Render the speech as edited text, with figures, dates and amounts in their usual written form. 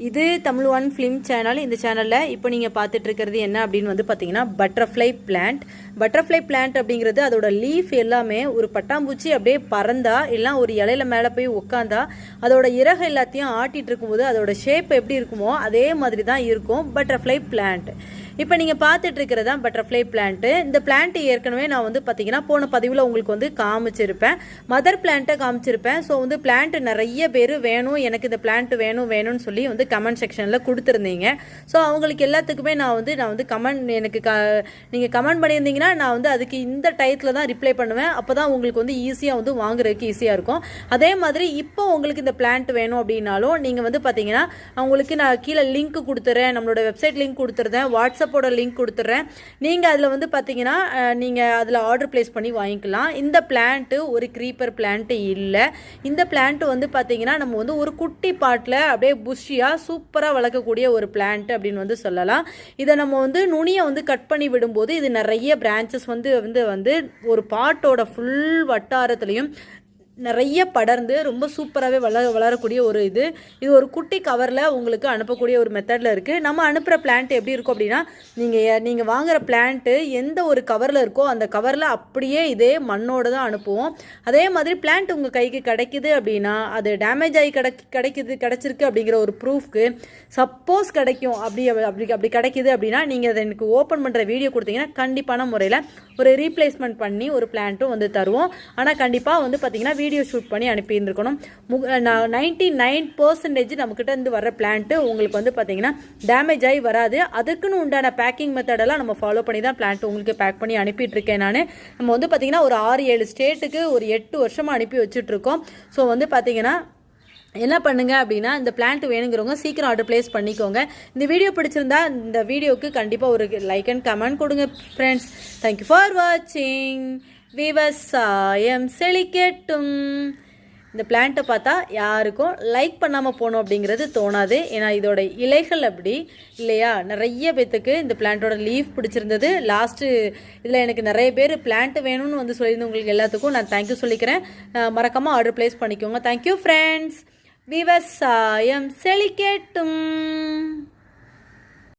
இது Tamil one film channel. இந்த சேனலில் இப்போ நீங்கள் பார்த்துட்டு இருக்கிறது என்ன அப்படின்னு வந்து பார்த்தீங்கன்னா பட்டர்ஃப்ளை பிளான்ட். பட்டர்ஃப்ளை பிளான்ட் அப்படிங்கிறது அதோட லீஃப் எல்லாமே ஒரு பட்டாம்பூச்சி அப்படியே பறந்தா இல்லை ஒரு இலையில மேலே போய் உட்காந்தா அதோட இறகு எல்லாத்தையும் ஆட்டிகிட்டு இருக்கும்போது அதோட ஷேப் எப்படி இருக்குமோ அதே மாதிரி தான் இருக்கும் பட்டர்ஃப்ளை பிளான்ட். இப்போ நீங்கள் பார்த்துட்டு இருக்கிறது தான் பட்டர்ஃப்ளை பிளான்ட்டு. இந்த பிளான்ட் ஏற்கனவே நான் வந்து பார்த்தீங்கன்னா போன பதிவில் உங்களுக்கு வந்து காமிச்சிருப்பேன், மதர் பிளான்ட்டை காமிச்சிருப்பேன். ஸோ வந்து பிளான்ட் நிறைய பேர் வேணும், எனக்கு இந்த பிளான்ட் வேணும்னு சொல்லி வந்து கமெண்ட் செக்ஷனில் கொடுத்துருந்தீங்க. ஸோ அவங்களுக்கு எல்லாத்துக்குமே நான் வந்து கமெண்ட் எனக்கு நீங்கள் கமெண்ட் பண்ணியிருந்தீங்கன்னா நான் வந்து அதுக்கு இந்த டயத்தில் தான் ரிப்ளை பண்ணுவேன். அப்போ தான் உங்களுக்கு வந்து ஈஸியாக வந்து வாங்குறதுக்கு ஈஸியாக இருக்கும். அதே மாதிரி இப்போ உங்களுக்கு இந்த பிளான்ட் வேணும் அப்படின்னாலும் நீங்கள் வந்து பார்த்தீங்கன்னா அவங்களுக்கு நான் கீழே லிங்க் கொடுத்துறேன், நம்மளோட வெப்சைட் லிங்க் கொடுத்துருந்தேன், வாட்ஸ்அப்போட லிங்க் கொடுத்துட்றேன். நீங்கள் அதில் வந்து பார்த்தீங்கன்னா நீங்கள் அதில் ஆர்டர் பிளேஸ் பண்ணி வாங்கிக்கலாம். இந்த பிளான்ட்டு ஒரு க்ரீப்பர் பிளான்ட்டு இல்லை. இந்த பிளான்ட் வந்து பார்த்தீங்கன்னா நம்ம வந்து ஒரு குட்டி பாட்டில் அப்படியே புஷ்ஷியாக சூப்பராக வளர்க்கக்கூடிய ஒரு பிளான்ட் அப்படின்னு வந்து சொல்லலாம். இதை நம்ம வந்து நுனியை வந்து கட் பண்ணி விடும்போது இது நிறைய பிரான்ச்சஸ் வந்து ஒரு பாட்டோட ஃபுல் வட்டாரத்துலையும் நிறைய படர்ந்து ரொம்ப சூப்பராகவே வளரக்கூடிய ஒரு இது ஒரு குட்டி கவரில் உங்களுக்கு அனுப்பக்கூடிய ஒரு மெத்தடில் இருக்குது. நம்ம அனுப்புகிற பிளான்ட் எப்படி இருக்கும் அப்படின்னா நீங்கள் வாங்குகிற பிளான்ட்டு எந்த ஒரு கவரில் இருக்கோ அந்த கவரில் அப்படியே இதே மண்ணோடு தான் அனுப்புவோம். அதே மாதிரி பிளான்ட் உங்கள் கைக்கு கிடைக்குது அப்படின்னா அது டேமேஜ் ஆகி கிடச்சிருக்கு அப்படிங்கிற ஒரு ப்ரூஃப்க்கு சப்போஸ் கிடைக்கும் அப்படி கிடைக்குது அப்படின்னா நீங்கள் அதை எனக்கு ஓப்பன் பண்ணுற வீடியோ கொடுத்தீங்கன்னா கண்டிப்பான முறையில் ஒரு ரீப்ளேஸ்மெண்ட் பண்ணி ஒரு பிளான்ட்டும் வந்து தருவோம். ஆனால் கண்டிப்பாக வந்து பார்த்தீங்கன்னா வீடியோ ஷூட் பண்ணி அனுப்பியிருந்துருக்கணும். 99% நம்மக்கிட்ட இருந்து வர பிளான்ட்டு உங்களுக்கு வந்து பார்த்தீங்கன்னா டேமேஜ் ஆகி வராது. அதுக்குன்னு உண்டான பேக்கிங் மெத்தடெல்லாம் நம்ம ஃபாலோ பண்ணி தான் பிளான்ட் உங்களுக்கு பேக் பண்ணி அனுப்பிட்டுருக்கேன். நம்ம வந்து பார்த்தீங்கன்னா ஒரு 6-7 ஸ்டேட்டுக்கு ஒரு 8 வருஷமாக அனுப்பி வச்சுட்ருக்கோம். ஸோ வந்து பார்த்தீங்கன்னா என்ன பண்ணுங்க அப்படின்னா இந்த பிளான்ட் வேணுங்கிறவங்க சீக்கிரம் ஆர்டர் பிளேஸ் பண்ணிக்கோங்க. இந்த வீடியோ பிடிச்சிருந்தா இந்த வீடியோவுக்கு கண்டிப்பாக ஒரு லைக் அண்ட் கமெண்ட் கொடுங்க ஃப்ரெண்ட்ஸ். தேங்க்யூ ஃபார் வாட்சிங். விவசாயம் செழிக்கட்டும். இந்த பிளான்ட்டை பார்த்தா யாருக்கும் லைக் பண்ணாமல் போகணும் அப்படிங்கிறது தோணாது. ஏன்னா இதோட இலைகள் அப்படி இல்லையா. நிறைய பேத்துக்கு இந்த பிளான்ட்டோட லீஃப் பிடிச்சிருந்தது. லாஸ்ட்டு இதில் எனக்கு நிறைய பேர் பிளான்ட் வேணும்னு வந்து சொல்லியிருந்தேன். உங்களுக்கு எல்லாத்துக்கும் நான் தேங்க்யூ சொல்லிக்கிறேன். மறக்காமல் ஆர்டர் பிளேஸ் பண்ணிக்கோங்க. Thank you friends. விவசாயம் செழிக்கட்டும்.